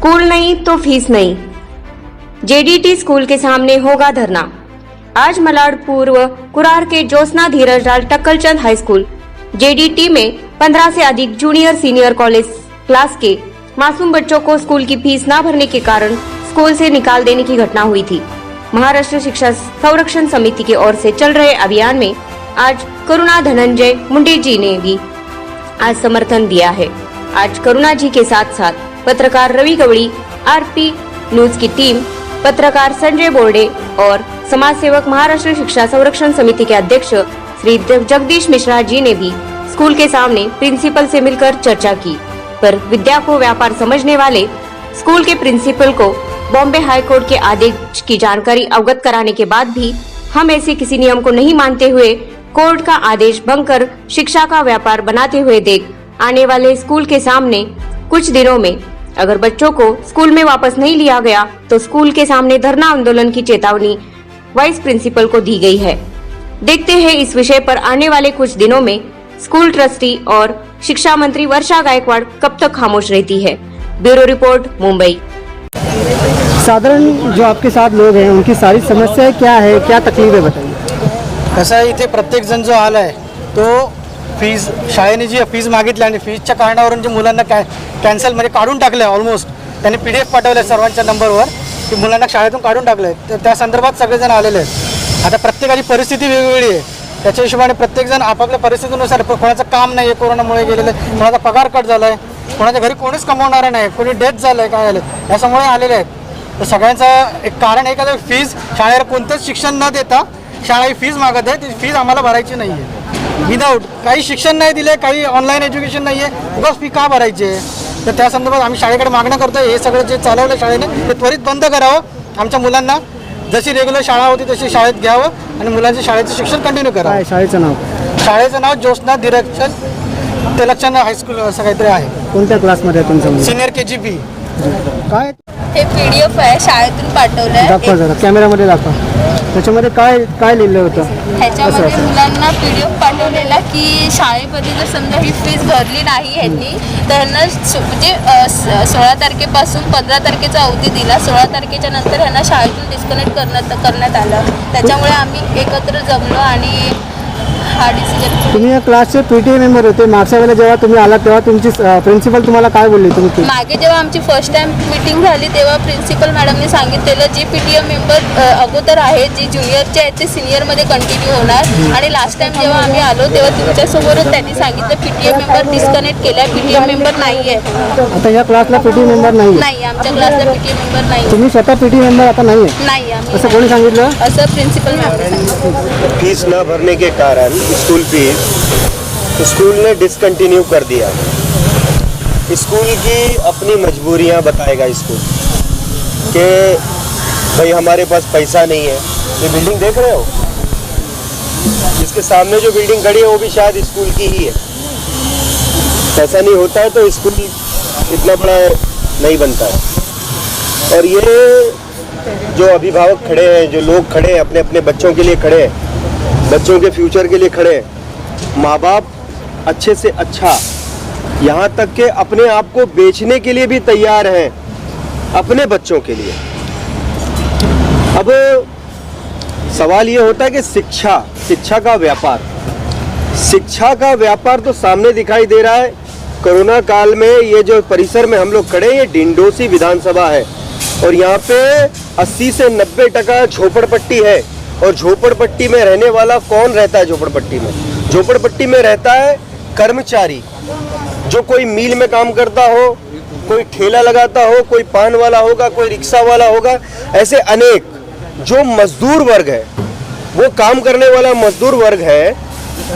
School नहीं तो fees नहीं। जेडीटी स्कूल के सामने होगा धरना। आज मलाड पूर्व कुरार के ज्योत्सना धीरजलाल टक्कलचंद हाई स्कूल जेडीटी में 15 से अधिक जूनियर सीनियर कॉलेज क्लास के मासूम बच्चों को स्कूल की फीस न भरने के कारण स्कूल से निकाल देने की घटना हुई थी। महाराष्ट्र शिक्षा संरक्षण समिति की ओर से चल रहे अभियान में आज करुणा धनंजय मुंडे जी ने भी आज समर्थन दिया है। आज करुणा जी के साथ साथ पत्रकार रवि गवड़ी, आरपी न्यूज की टीम, पत्रकार संजय बोर्डे और समाज सेवक महाराष्ट्र शिक्षा संरक्षण समिति के अध्यक्ष श्री जगदीश मिश्रा जी ने भी स्कूल के सामने प्रिंसिपल से मिलकर चर्चा की। पर विद्या को व्यापार समझने वाले स्कूल के प्रिंसिपल को बॉम्बे हाई कोर्ट के आदेश की जानकारी अवगत कराने के बाद भी हम ऐसे किसी नियम को नहीं मानते हुए कोर्ट का आदेश भंग कर शिक्षा का व्यापार बनाते हुए देख आने वाले स्कूल के सामने कुछ दिनों में अगर बच्चों को स्कूल में वापस नहीं लिया गया तो स्कूल के सामने धरना आंदोलन की चेतावनी वाइस प्रिंसिपल को दी गई है। देखते हैं इस विषय पर आने वाले कुछ दिनों में स्कूल ट्रस्टी और शिक्षा मंत्री वर्षा गायकवाड़ कब तक खामोश रहती है। Bureau report, Mumbai. साधारण जो आपके साथ लोग हैं उनकी सारी समस्याएं क्या है, क्या तकलीफ है, बताइए। कसं आहे, इथे प्रत्येक जण जो आलाय तो फीज शाळेने जी फीज मागितली आणि फीजच्या कारणावरून जे मुलांना कॅन्सल म्हणजे काढून टाकलं आहे ऑलमोस्ट, त्यांनी PDF पाठवलं आहे सर्वांच्या नंबरवर की मुलांना शाळेतून काढून टाकलं आहे। तर त्या संदर्भात सगळेजण आलेले आहेत। आता प्रत्येकाची परिस्थिती वेगवेगळी आहे, त्याच्या हिशोबाने प्रत्येकजण आपापल्या परिस्थितीनुसार, कोणाचं काम नाही आहे कोरोनामुळे गेलेलं आहे, कोणाचा पगार कट झाला आहे, कोणाच्या घरी कोणीच कमवणारं नाही, कोणी डेथ झालं आहे, काय झालं याच्यामुळे आलेले आहेत। तर सगळ्यांचं एक कारण आहे का फीज शाळेला कोणतंच शिक्षण न देता शाळा ही फीज मागत आहे, ती फीज आम्हाला भरायची नाही आहे। विदाऊट काही शिक्षण नाही दिले, काही ऑनलाईन एज्युकेशन नाही आहे, उगाच फी का भरायची आहे? तर त्या संदर्भात आम्ही शाळेकडे मागणं करतोय, हे सगळं जे चालवलं शाळेने ते त्वरित बंद करावं। आमच्या मुलांना जशी रेग्युलर शाळा होती तशी शाळेत घ्यावं आणि मुलांचे शाळेचं शिक्षण कंटिन्यू करावं। शाळेचं नाव ज्योत्सना धीरजलाल टक्कलचंद हायस्कूल असं काहीतरी आहे। कोणत्या क्लासमध्ये आहे तुमचं? Senior KGB। काय हे PDF आहे, शाळेतून पाठवलंय। दाखवा जरा, कॅमेरामध्ये दाखवा। त्याच्यामध्ये काय काय लिहिलं होतं? ह्याच्यामध्ये मुलांना PDF पाठवलेला की शाळेमध्ये जर समजा ही फीज भरली नाही ह्यांनी तर ह्यांना म्हणजे 16 तारखेपासून 15 तारखेचा अवधी दिला। 16 तारखेच्या नंतर ह्यांना शाळेतून डिस्कनेक्ट करण्यात आलं। त्याच्यामुळे आम्ही एकत्र जमलो आणि हा डिसिजन। तुम्ही या क्लासचे PTA मेंबर होते। मागच्या वेळेला जेव्हा तुम्ही आला तेव्हा तुमची प्रिन्सिपल तुम्हाला काय बोलली? तुम्ही मागे जेव्हा आमची फर्स्ट टाइम मीटिंग झाली तेव्हा प्रिन्सिपल मॅडमने सांगितलेलं जी PTA मेंबर अगोदर आहेत, जी ज्युनियरचे आहेत ते सिनियरमध्ये कंटिन्यू होणार। आणि लास्ट टाइम जेव्हा आम्ही आलो तेव्हा तुमच्यासमोरच त्यांनी सांगितलं PTA मेंबर डिस्कनेक्ट केल्या, PTA मेंबर नाही आहे। आता या क्लासला PTA मेंबर नाही? नाही, आमच्या क्लासला PTA मेंबर नाही। तुम्ही स्वतः PTA मेंबर आता नाही आहे? नाही, आम्ही असं कोणी सांगितलं? असं प्रिन्सिपल मॅडमने सांगितलं। फीस न भरने के कारण स्कूल फीस तो स्कूल ने डिसकंटिन्यू कर दिया। स्कूल की अपनी मजबूरियां बताएगा स्कूल कि भाई हमारे पास पैसा नहीं है। ये बिल्डिंग देख रहे हो, इसके सामने जो बिल्डिंग खड़ी है वो भी शायद स्कूल की ही है। पैसा नहीं होता है तो स्कूल इतना बड़ा नहीं बनता है। और ये जो अभिभावक खड़े हैं, जो लोग खड़े हैं, अपने अपने बच्चों के लिए खड़े हैं, बच्चों के फ्यूचर के लिए खड़े हैं, माँ बाप अच्छे से अच्छा, यहाँ तक के अपने आप को बेचने के लिए भी तैयार हैं अपने बच्चों के लिए। अब सवाल ये होता है कि शिक्षा का व्यापार तो सामने दिखाई दे रहा है। कोरोना काल में ये जो परिसर में हम लोग खड़े हैं, ये डिंडोसी विधानसभा है और यहाँ पे 80 से 90% झोपड़पट्टी है। और झोपड़पट्टी में रहने वाला कौन रहता है? झोपड़पट्टी में रहता है कर्मचारी, जो कोई मिल में काम करता हो, कोई ठेला लगाता हो, कोई पान वाला होगा, कोई रिक्शा वाला होगा, ऐसे अनेक जो मजदूर वर्ग है, वो काम करने वाला मजदूर वर्ग है।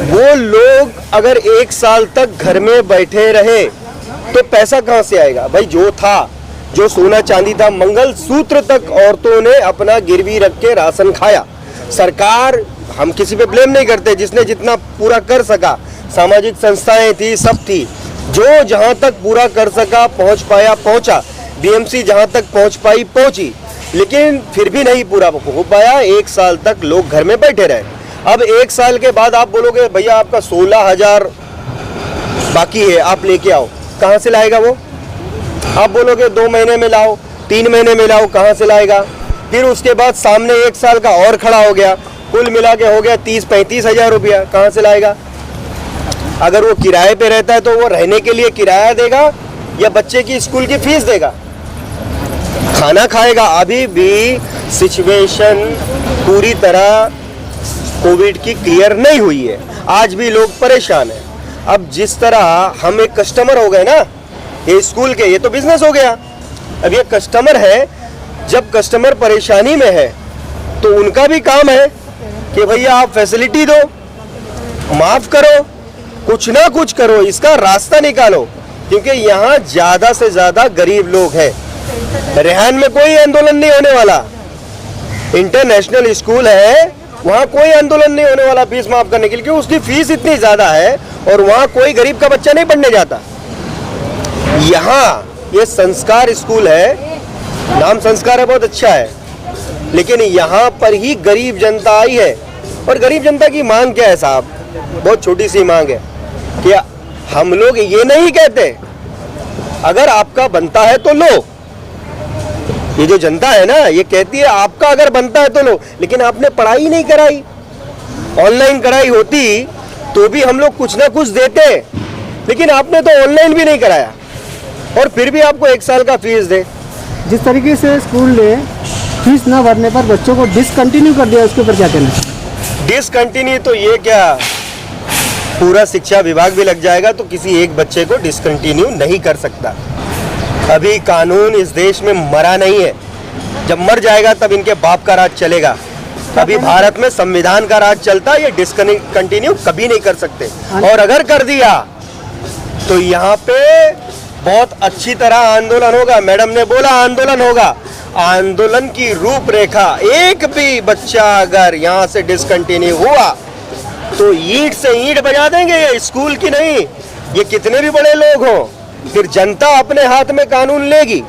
वो लोग अगर 1 साल तक घर में बैठे रहे तो पैसा कहाँ से आएगा? भाई जो सोना चांदी था, मंगलसूत्र तक औरतों ने अपना गिरवी रख के राशन खाया। सरकार, हम किसी पे ब्लेम नहीं करते, जिसने जितना पूरा कर सका, सामाजिक संस्थाएं थी, सब थी, जो जहां तक पूरा कर सका पहुंच पाया पहुंचा, BMC जहां तक पहुंच पाई पहुंची, लेकिन फिर भी नहीं पूरा हो पाया। 1 साल तक लोग घर में बैठे रहे। अब 1 साल के बाद आप बोलोगे भैया आपका 16,000 बाकी है, आप लेके आओ, कहां से लाएगा वो? आप बोलोगे 2 महीने में लाओ, 3 महीने में लाओ, कहाँ से लाएगा? फिर उसके बाद सामने 1 साल का और खड़ा हो गया, कुल मिला के हो गया 30-35 हज़ार रुपया, कहाँ से लाएगा? अगर वो किराए पे रहता है तो वो रहने के लिए किराया देगा या बच्चे की स्कूल की फीस देगा, खाना खाएगा? अभी भी सिचुएशन पूरी तरह कोविड की क्लियर नहीं हुई है, आज भी लोग परेशान हैं। अब जिस तरह हम एक कस्टमर हो गए ना ये स्कूल के, ये तो बिजनेस हो गया, अब ये कस्टमर है, जब कस्टमर परेशानी में है तो उनका भी काम है कि भैया आप फैसिलिटी दो, माफ करो, कुछ ना कुछ करो, इसका रास्ता निकालो, क्योंकि यहाँ ज्यादा से ज्यादा गरीब लोग हैं। रेहान में कोई आंदोलन नहीं होने वाला, इंटरनेशनल स्कूल है, वहाँ कोई आंदोलन नहीं होने वाला फीस माफ करने के लिए, क्योंकि उसकी फीस इतनी ज्यादा है और वहाँ कोई गरीब का बच्चा नहीं पढ़ने जाता। यहाँ ये संस्कार स्कूल है, नाम संस्कार है, बहुत अच्छा है, लेकिन यहाँ पर ही गरीब जनता आई है। और गरीब जनता की मांग क्या है साहब? बहुत छोटी सी मांग है कि हम लोग ये नहीं कहते अगर आपका बनता है तो लो, ये जो जनता है ना ये कहती है आपका अगर बनता है तो लो, लेकिन आपने पढ़ाई नहीं कराई, ऑनलाइन कराई होती तो भी हम लोग कुछ ना कुछ देते, लेकिन आपने तो ऑनलाइन भी नहीं कराया और फिर भी आपको 1 साल का फीस दे। जिस तरीके से स्कूल ने फीस न भरने पर बच्चों को डिसकंटिन्यू कर दिया, उसके ऊपर क्या कहना है? डिसकंटिन्यू तो ये क्या, पूरा शिक्षा विभाग भी लग जाएगा तो किसी एक बच्चे को डिसकंटिन्यू नहीं कर सकता। अभी कानून इस देश में मरा नहीं है, जब मर जाएगा तब इनके बाप का राज चलेगा। अभी भारत में संविधान का राज चलता है, ये डिसकंटिन्यू कभी नहीं कर सकते, और अगर कर दिया तो यहाँ पे बहुत अच्छी तरह आंदोलन होगा। मैडम ने बोला आंदोलन होगा, आंदोलन की रूपरेखा, एक भी बच्चा अगर यहाँ से डिसकंटिन्यू हुआ तो ईंट से ईंट बजा देंगे, ये स्कूल की नहीं, ये कितने भी बड़े लोग हों, फिर जनता अपने हाथ में कानून लेगी,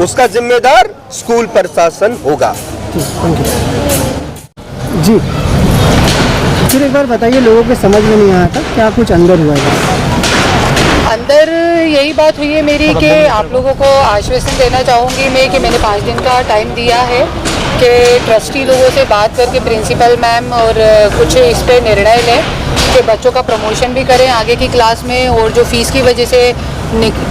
उसका जिम्मेदार स्कूल प्रशासन होगा। जी फिर एक बार बताइए, लोगों के समझ में नहीं आया था क्या कुछ अंदर हुआ है? अंदर यही बात हुई है मेरी कि आप लोगों को आश्वासन देना चाहूँगी मैं कि मैंने 5 दिन का टाइम दिया है कि ट्रस्टी लोगों से बात करके प्रिंसिपल मैम और कुछ इस पे निर्णय लें कि बच्चों का प्रमोशन भी करें आगे की क्लास में, और जो फीस की वजह से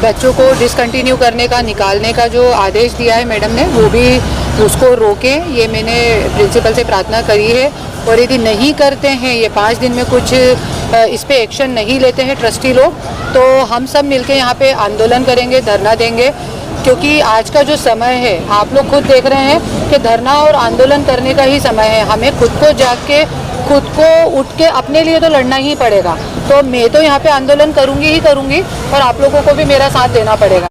बच्चों को डिसकंटिन्यू करने का, निकालने का जो आदेश दिया है मैडम ने, वो भी उसको रोकें, ये मैंने प्रिंसिपल से प्रार्थना करी है। और यदि नहीं करते हैं, ये 5 दिन में कुछ इस पे एक्शन नहीं लेते हैं ट्रस्टी लोग, तो हम सब मिलके यहाँ पे आंदोलन करेंगे, धरना देंगे, क्योंकि आज का जो समय है आप लोग खुद देख रहे हैं कि धरना और आंदोलन करने का ही समय है। हमें खुद को जाग के, खुद को उठ के अपने लिए तो लड़ना ही पड़ेगा। तो मैं तो यहाँ पे आंदोलन करूँगी ही करूँगी, और आप लोगों को भी मेरा साथ देना पड़ेगा।